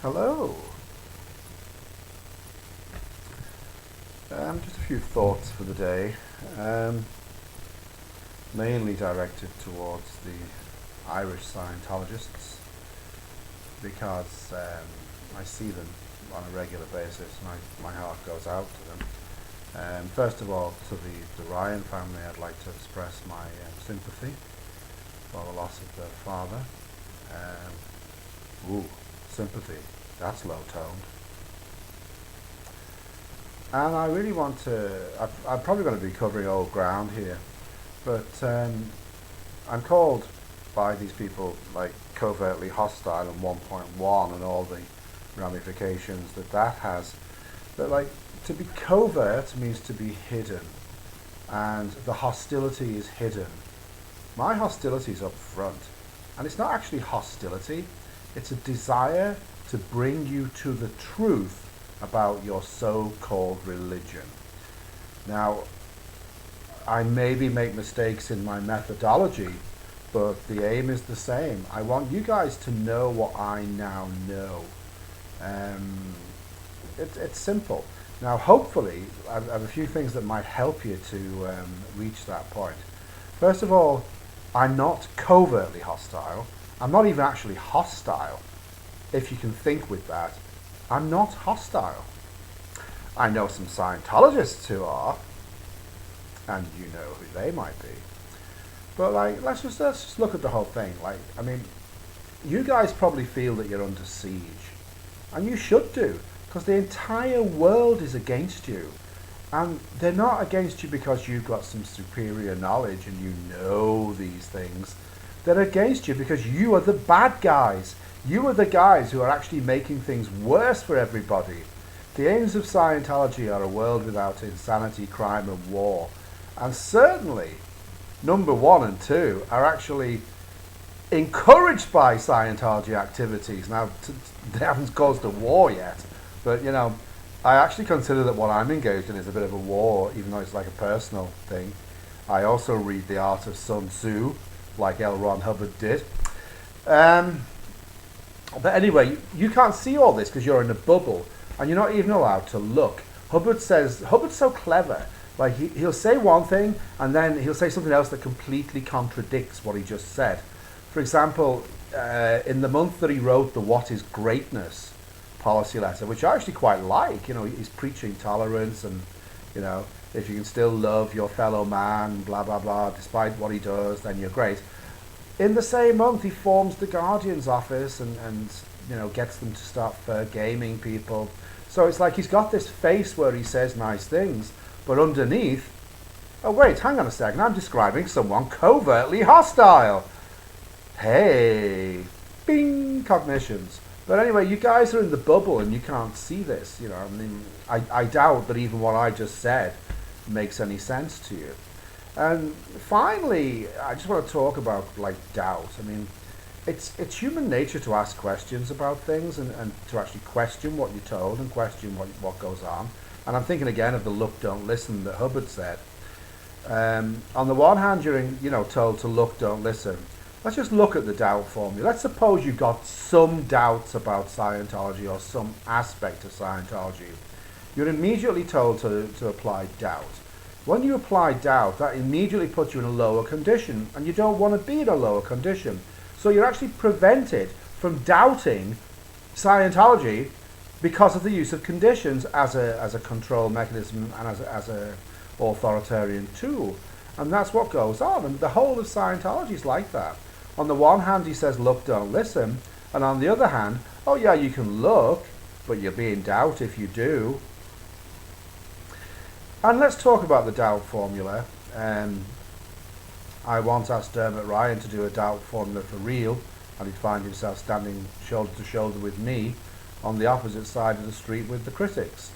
Hello. Just a few thoughts for the day, um, mainly directed towards the Irish Scientologists because I see them on a regular basis and my heart goes out to them. First of all, to the Ryan family, I'd like to express my sympathy for the loss of their father. Sympathy, that's low toned. And I really want to, I'm probably going to be covering old ground here, but I'm called by these people like covertly hostile and 1.1 and all the ramifications that has. But like, to be covert means to be hidden, and the hostility is hidden. My hostility is up front, and it's not actually hostility, it's a desire to bring you to the truth about your so-called religion. Now, I maybe make mistakes in my methodology, but the aim is the same. I want you guys to know what I now know. It's simple. Now, hopefully, I have a few things that might help you to reach that point. First of all, I'm not covertly hostile. I'm not even actually hostile, if you can think with that. I'm not hostile. I know some Scientologists who are, and you know who they might be. But like, let's just look at the whole thing. Like, I mean, you guys probably feel that you're under siege, and you should do, because the entire world is against you. And they're not against you because you've got some superior knowledge and you know these things. They're against you because you are the bad guys. You are the guys who are actually making things worse for everybody. The aims of Scientology are a world without insanity, crime and war. And certainly, number 1 and 2 are actually encouraged by Scientology activities. Now, they haven't caused a war yet, but you know, I actually consider that what I'm engaged in is a bit of a war, even though it's like a personal thing. I also read The Art of Sun Tzu, like L. Ron Hubbard did. But anyway, you can't see all this because you're in a bubble, and you're not even allowed to look. Hubbard's so clever. Like he'll say one thing, and then he'll say something else that completely contradicts what he just said. For example, in the month that he wrote the What is Greatness policy letter, which I actually quite like, you know, he's preaching tolerance and, you know, if you can still love your fellow man, blah, blah, blah, despite what he does, then you're great. In the same month, he forms the Guardian's office and you know, gets them to start fair gaming people. So it's like he's got this face where he says nice things, but underneath, oh wait, hang on a second, I'm describing someone covertly hostile. Hey, bing, cognitions. But anyway, you guys are in the bubble and you can't see this, you know. I mean, I doubt that even what I just said makes any sense to you. And finally, I just want to talk about like doubt. I mean, it's human nature to ask questions about things and to actually question what you're told and question what goes on. And I'm thinking again of the look, don't listen that Hubbard said. On the one hand, you're told to look, don't listen. Let's just look at the doubt formula. Let's suppose you've got some doubts about Scientology or some aspect of Scientology. You're immediately told to apply doubt. When you apply doubt, that immediately puts you in a lower condition, and you don't want to be in a lower condition. So you're actually prevented from doubting Scientology because of the use of conditions as a control mechanism and as a authoritarian tool. And that's what goes on. And the whole of Scientology is like that. On the one hand, he says, look, don't listen. And on the other hand, oh yeah, you can look, but you'll be in doubt if you do. And let's talk about the doubt formula. I once asked Dermot Ryan to do a doubt formula for real, and he'd find himself standing shoulder to shoulder with me on the opposite side of the street with the critics.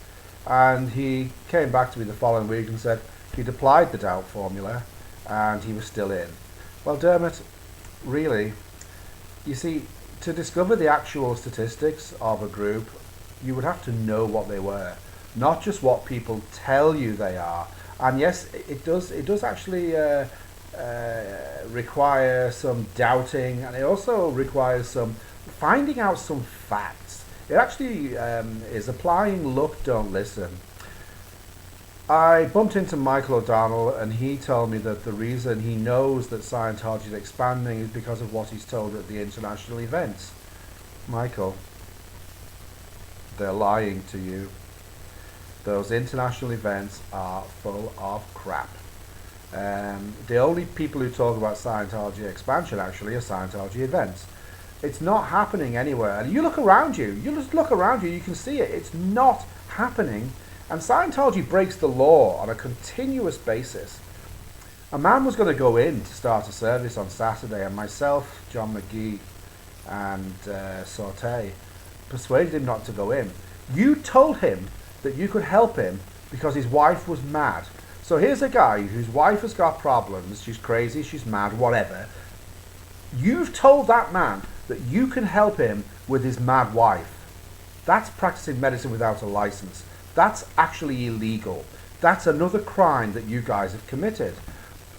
And he came back to me the following week and said he'd applied the doubt formula and he was still in. Well, Dermot, really, you see, to discover the actual statistics of a group, you would have to know what they were, not just what people tell you they are. And yes, it does actually require some doubting, and it also requires some finding out some facts. It actually is applying look, don't listen. I bumped into Michael O'Donnell, and he told me that the reason he knows that Scientology is expanding is because of what he's told at the international events. Michael, they're lying to you. Those international events are full of crap. The only people who talk about Scientology expansion actually are Scientology events. It's not happening anywhere. And you look around you, you can see it. It's not happening. And Scientology breaks the law on a continuous basis. A man was going to go in to start a service on Saturday, and myself, John McGee, and Sorte persuaded him not to go in. You told him that you could help him because his wife was mad. So here's a guy whose wife has got problems, she's crazy, she's mad, whatever. You've told that man that you can help him with his mad wife. That's practicing medicine without a license. That's actually illegal. That's another crime that you guys have committed,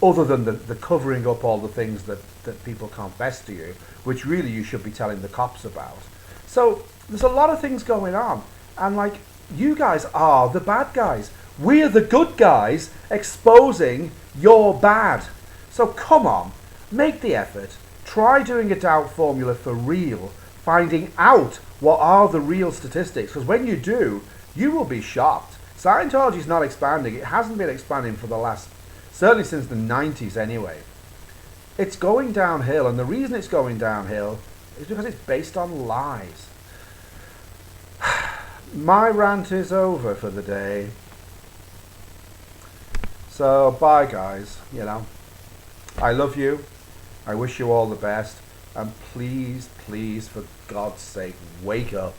other than the covering up all the things that people confess to you, which really you should be telling the cops about. So there's a lot of things going on, and like, you guys are the bad guys. We're the good guys exposing your bad. So come on, make the effort. Try doing a doubt formula for real, finding out what are the real statistics, because when you do, you will be shocked. Scientology is not expanding. It hasn't been expanding for the last, certainly since the 90s anyway. It's going downhill, and the reason it's going downhill is because it's based on lies. My rant is over for the day. So bye guys, I love you. I wish you all the best. And please, please, for God's sake, wake up.